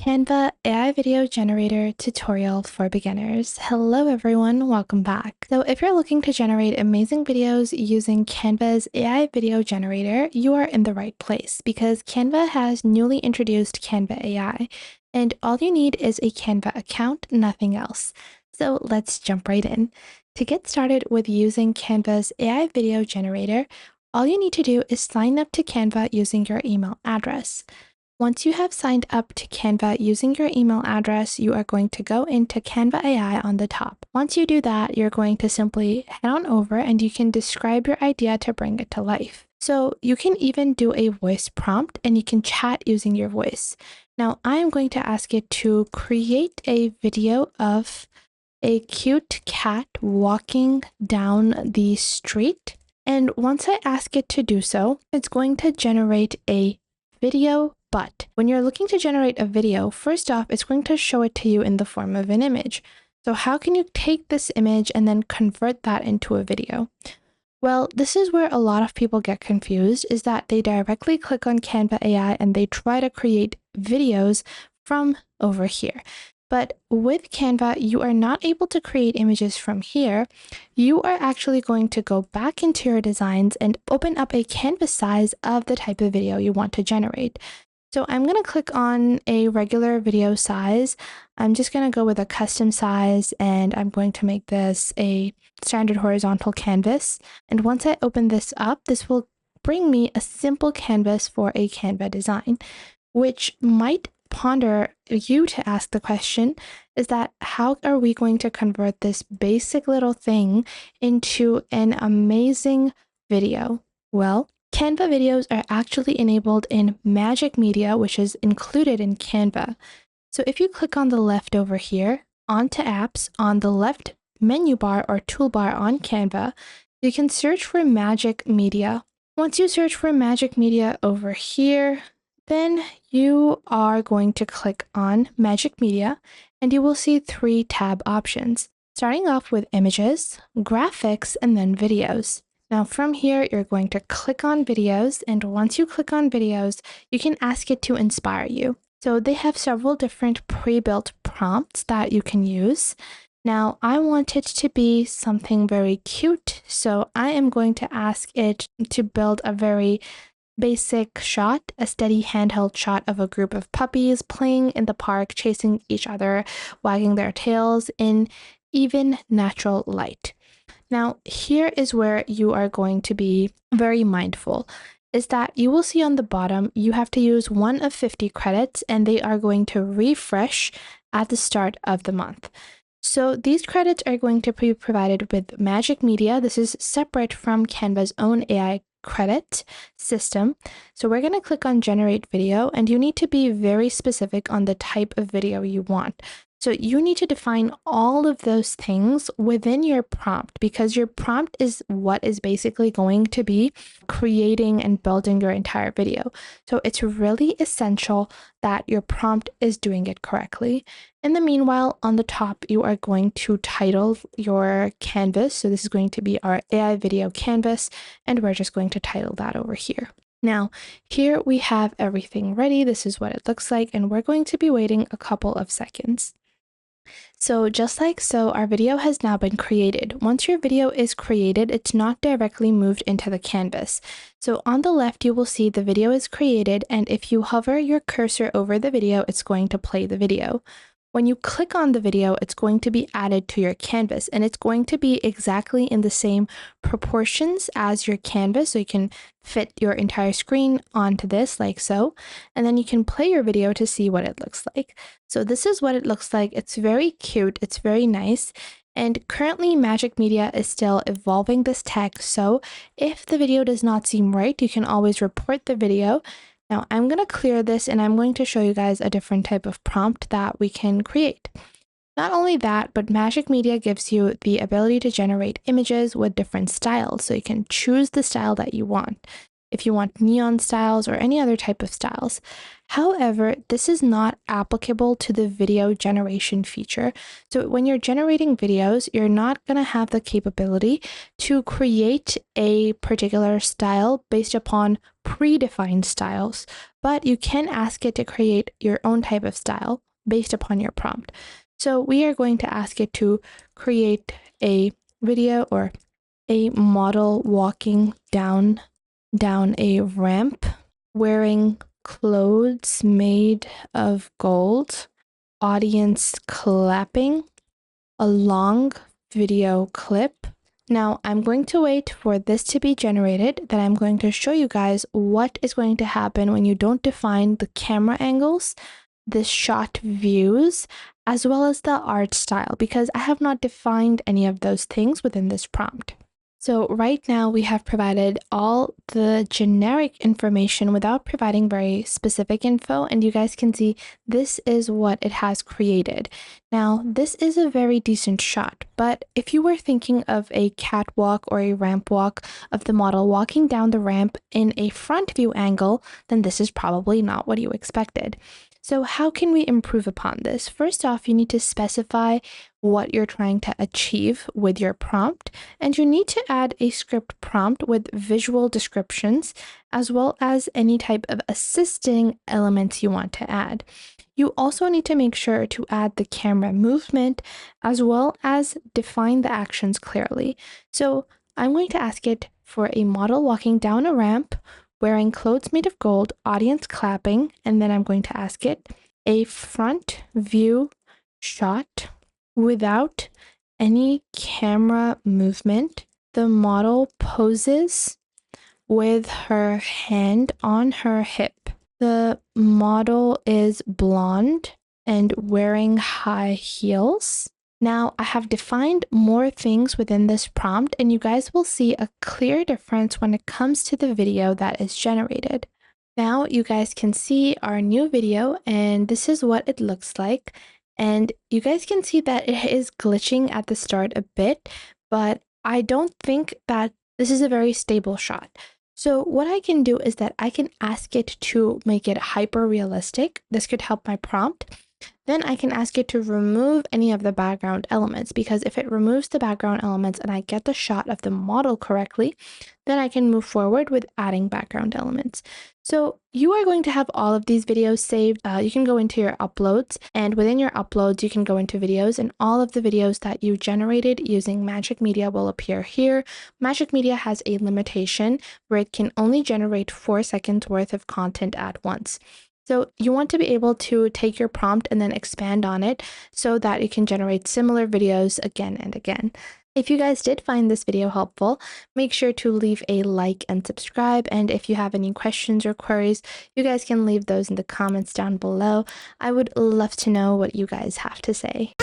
Canva AI Video Generator tutorial for beginners. Hello everyone, welcome back. So if you're looking to generate amazing videos using Canva's AI Video Generator, you are in the right place because Canva has newly introduced Canva AI, and all you need is a Canva account, nothing else. So let's jump right in. To get started with using Canva's AI Video Generator, all you need to do is sign up to Canva using your email address. Once you have signed up to Canva using your email address, you are going to go into Canva AI on the top. Once you do that, you're going to simply head on over and you can describe your idea to bring it to life. So you can even do a voice prompt and you can chat using your voice. Now I am going to ask it to create a video of a cute cat walking down the street. And once I ask it to do so, it's going to generate a video. But when you're looking to generate a video, first off, it's going to show it to you in the form of an image. So how can you take this image and then convert that into a video? Well, this is where a lot of people get confused, is that they directly click on Canva AI and they try to create videos from over here. But with Canva, you are not able to create images from here. You are actually going to go back into your designs and open up a canvas size of the type of video you want to generate. So I'm going to click on a regular video size. I'm just going to go with a custom size and I'm going to make this a standard horizontal canvas. And once I open this up, this will bring me a simple canvas for a Canva design, which might ponder you to ask the question is that how are we going to convert this basic little thing into an amazing video? Well, Canva videos are actually enabled in Magic Media, which is included in Canva. So if you click on the left over here, onto apps, on the left menu bar or toolbar on Canva, you can search for Magic Media. Once you search for Magic Media over here, then you are going to click on Magic Media and you will see 3 tab options, starting off with images, graphics, and then videos. Now from here, you're going to click on videos, and once you click on videos, you can ask it to inspire you. So they have several different pre-built prompts that you can use. Now I want it to be something very cute, so I am going to ask it to build a very basic shot, a steady handheld shot of a group of puppies playing in the park, chasing each other, wagging their tails in even natural light. Now, here is where you are going to be very mindful, is that you will see on the bottom, you have to use 1 of 50 credits and they are going to refresh at the start of the month. So these credits are going to be provided with Magic Media. This is separate from Canva's own AI credit system. So we're going to click on generate video and you need to be very specific on the type of video you want. So you need to define all of those things within your prompt because your prompt is what is basically going to be creating and building your entire video. So it's really essential that your prompt is doing it correctly. In the meanwhile, on the top, you are going to title your canvas. So this is going to be our AI video canvas, and we're just going to title that over here. Now, here we have everything ready. This is what it looks like, and we're going to be waiting a couple of seconds. So just like so, our video has now been created. Once your video is created, it's not directly moved into the canvas. So on the left, you will see the video is created, and if you hover your cursor over the video, it's going to play the video. When you click on the video, it's going to be added to your canvas, and it's going to be exactly in the same proportions as your canvas, so you can fit your entire screen onto this like so, and then you can play your video to see what it looks like. So this is what it looks like. It's very cute, it's very nice, and currently Magic Media is still evolving this tech, so if the video does not seem right, you can always report the video. Now I'm going to clear this and I'm going to show you guys a different type of prompt that we can create. Not only that, but Magic Media gives you the ability to generate images with different styles, so you can choose the style that you want. if you want neon styles or any other type of styles. However, this is not applicable to the video generation feature. So when you're generating videos, you're not going to have the capability to create a particular style based upon predefined styles, but you can ask it to create your own type of style based upon your prompt. So we are going to ask it to create a video or a model walking down a ramp wearing clothes made of gold, audience clapping, a long video clip. Now I'm going to wait for this to be generated, then I'm going to show you guys what is going to happen when you don't define the camera angles, the shot views, as well as the art style, because I have not defined any of those things within this prompt. So right now we have provided all the generic information without providing very specific info, and you guys can see this is what it has created. Now, this is a very decent shot, but if you were thinking of a catwalk or a ramp walk of the model walking down the ramp in a front view angle, then this is probably not what you expected. So how can we improve upon this? First off, you need to specify what you're trying to achieve with your prompt, and you need to add a script prompt with visual descriptions, as well as any type of assisting elements you want to add. You also need to make sure to add the camera movement, as well as define the actions clearly. So I'm going to ask it for a model walking down a ramp, wearing clothes made of gold, audience clapping, and then I'm going to ask it a front view shot without any camera movement. The model poses with her hand on her hip. The model is blonde and wearing high heels. Now I have defined more things within this prompt, and you guys will see a clear difference when it comes to the video that is generated. Now you guys can see our new video, and this is what it looks like. And you guys can see that it is glitching at the start a bit, but I don't think that this is a very stable shot. So what I can do is that I can ask it to make it hyper realistic. This could help my prompt. Then I can ask it to remove any of the background elements, because if it removes the background elements and I get the shot of the model correctly, then I can move forward with adding background elements. So you are going to have all of these videos saved. You can go into your uploads, and within your uploads, you can go into videos, and all of the videos that you generated using Magic Media will appear here. Magic Media has a limitation where it can only generate 4 seconds worth of content at once. So you want to be able to take your prompt and then expand on it so that you can generate similar videos again and again. If you guys did find this video helpful, make sure to leave a like and subscribe. And if you have any questions or queries, you guys can leave those in the comments down below. I would love to know what you guys have to say.